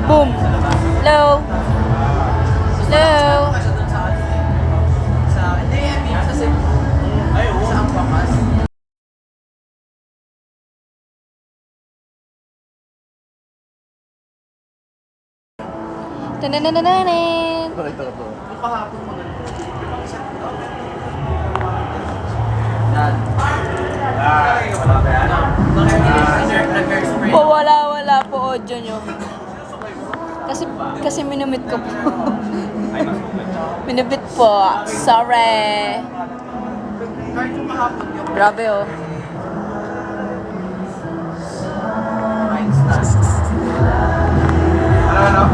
Boom. Hello. Hello. Tananananan. Wala po audio nyo. Kasi minumit ko po. Minumit po. Sorry. Grabe oh. Ano?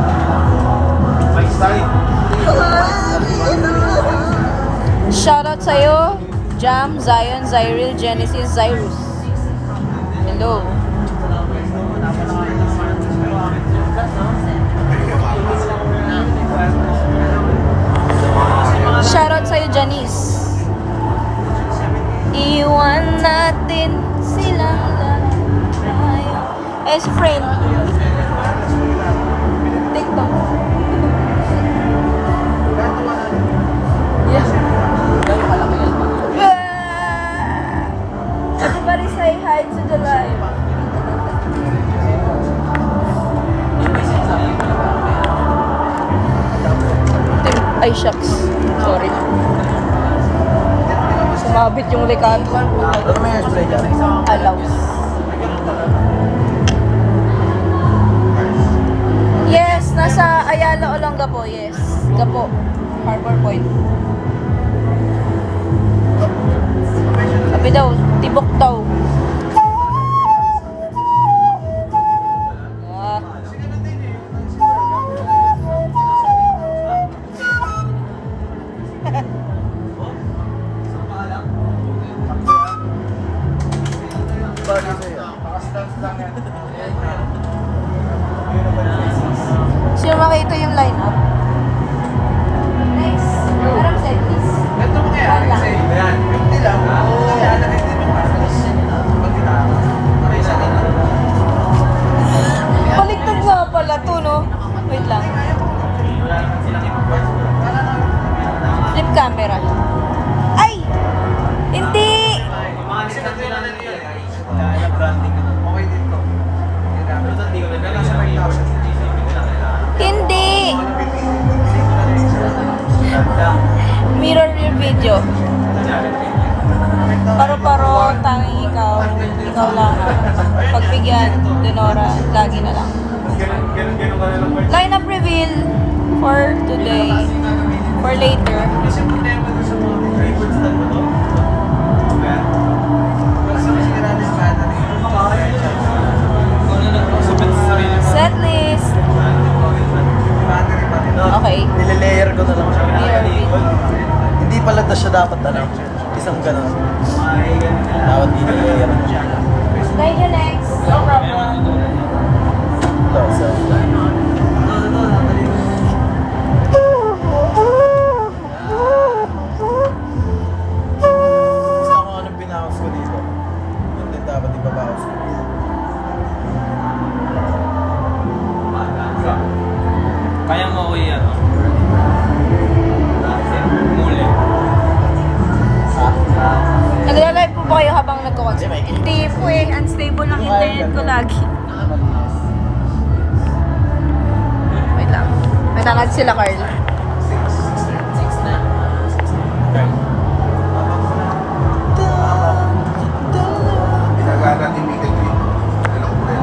Mike Style. Shoutout sa'yo, Jam, Zion, Zyril, Genesis, Zyrus. Hello. Shoutout sa'yo, Janice. Iwan natin silang tayo. Si friend. TikTok. Yes. Everybody say hi to the live. Ay, shucks. Sorry. Sumabit yung likat. Ano may spray dyan? Alaws. Yes, nasa Ayala, Olonga po. Yes. Gapo. Harbor Point. Sabi daw, tibok daw. Ah. Sino makita yung line-up? Next. Parang set list. Ito mo kaya kasi yan. Hindi lang. Kaya naging din yung alas. Pag sa akin. Baliktad nga pala to, no? Wait lang. Flip camera. Ay! Hindi! Mga discount na lang yun. Kaya branding. Okay dito. Nasa 5,000. Hindi! Mirror your video. Paro-paro, tanging ikaw. Ikaw lang. Pagbigyan, Denora, lagi na lang. Lineup reveal for today. For later. Kasi problema doon sa mga favorites na mo, no? Kasi masira na yung battery. Set list. Battery pa rin. Okay. Nilalayer ko na lang siya. Mirror video. Hindi pala na siya dapat isang ganun. Dapat nilalayer mo siya. Thank you, next. No problem. Ito, so. Gusto ko anong pinakas ko dito. Yun din dapat ibabawas ko. Kaya mo ko yan. Muli. Nagla-live po ba kayo habang nagko-concert? Hindi po eh. Unstable ang internet ko lagi. Wait lang. May tangad sila, Carl. Pinagagat yung meeting ko. Ano ko rin?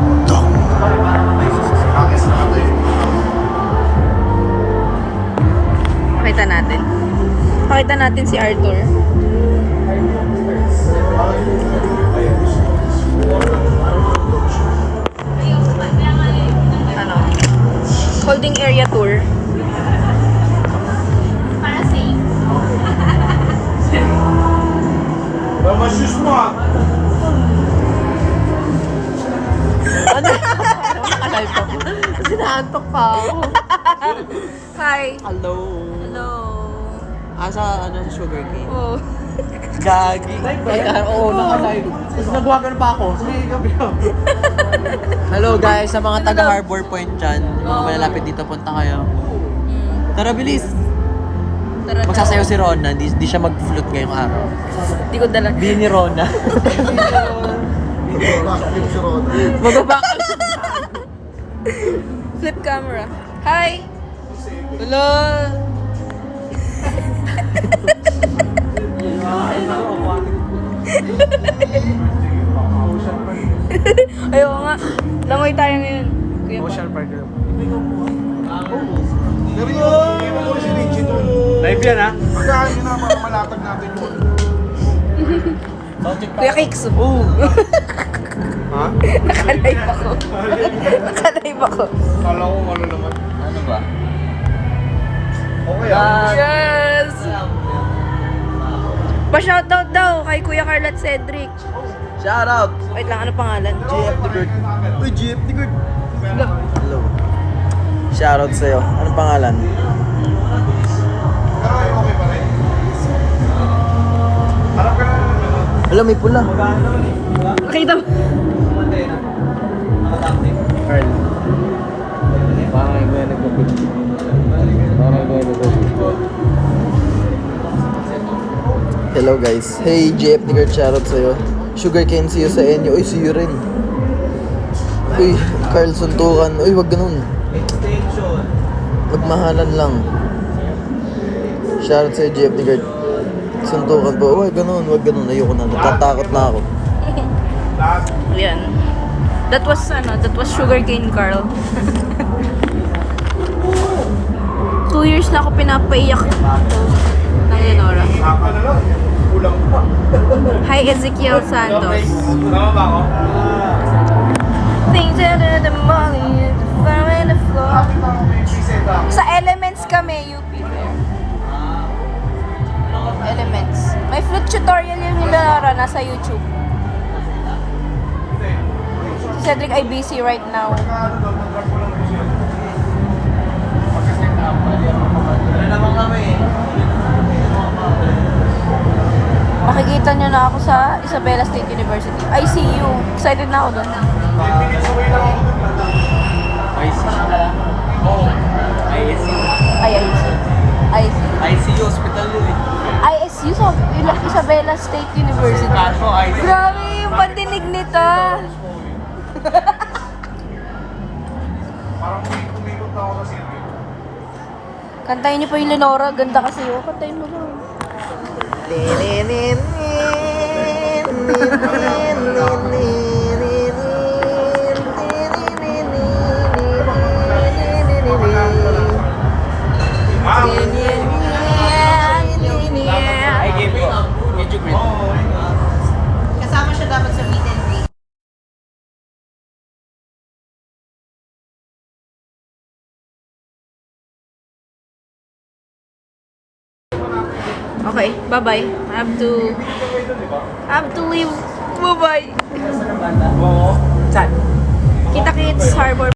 Akis na ito yun. Pakita natin. Pakita natin si Arthur. Ano? Holding area tour. Para safe. Mas shoes mo ah! Ano? Nakalive pa po. Kasi naantok pa ako. Hi. Hello. Hello. Asa ano sa sugar cane? Oh. Gagi. Oo, naka-live. Tapos nagawa pa ako. Sige, gabi. Hello guys, sa mga taga Harbor Point dyan, yung mga Oo. malalapit dito, punta kayo. Tara, bilis! Tara, Magsasayaw si Rona, di siya mag-flute ngayong araw. Di ko dala. Di ni Rona. Magbabak. Flip camera. Hi! Hello! Ayoko nga. Langoy tayo ngayon. Kuya pa. Park. Pero yung si Richie doon. Live yan ha? Pagkahan nyo na para malatag natin yun. Kuya Kicks. Oh! Ha? Nakalive ako. Nakalive ako. Kala ko ano naman. Ano ba? Okay ah. Yes! Pa-shoutout daw kay Kuya Carl at Cedric. Shout out! Wait lang, ano pangalan? GF the Good. Uy, GF the Good. Hello. Shout out sa'yo. Anong pangalan? Pero okay pa rin. Harap ka na. Alam, may pula. Nakita mo? Carl. Parang ikaw yung nagpapit. Hello guys. Hey, JF Nigard, shoutout sa'yo. Sugarcane, see you sa inyo. Uy, see you rin. Uy, Carl, suntukan. Uy, wag ganun. Extension. Magmahalan lang. Shoutout sa'yo, JF Nigard. Suntukan po. Wag ganun, wag ganun. Ayoko na. Natatakot na ako. Yan. That was Sugarcane Carl. 2 years na ako pinapaiyak ng Lenora. Hapa na lang. Kulang pa. Hi, Ezekiel Santos. Tama ba ako? Things that are the money, the fire and the floor. Kapit ako may preset ako. Sa Elements kami, UP Fair. Elements. May flute tutorial yung Lenora, nasa YouTube. Si Cedric ay busy right now. Ano daw, mag-drop ko lang po siya. Pagka-set up, ano naman kami eh. Makikita nyo na ako sa Isabela State University. ICU. Excited na ako doon. 10 minutes away lang ako dun. ICU. Ay, ICU. ICU. ICU hospital yun eh. ISU sa Isabela State University. Kaso ICU. Grabe yung pandinig nito. Parang kumikot na ako sa city. Kantayin niyo pa yung Lenora. Ganda kasi yun. Kantayin mo lang. I gave you. Get you green. Kasama siya dapat sa meet and greet. Okay, bye-bye. I have to leave. Bye-bye. Oo. Saan? Kita-kits, Harbor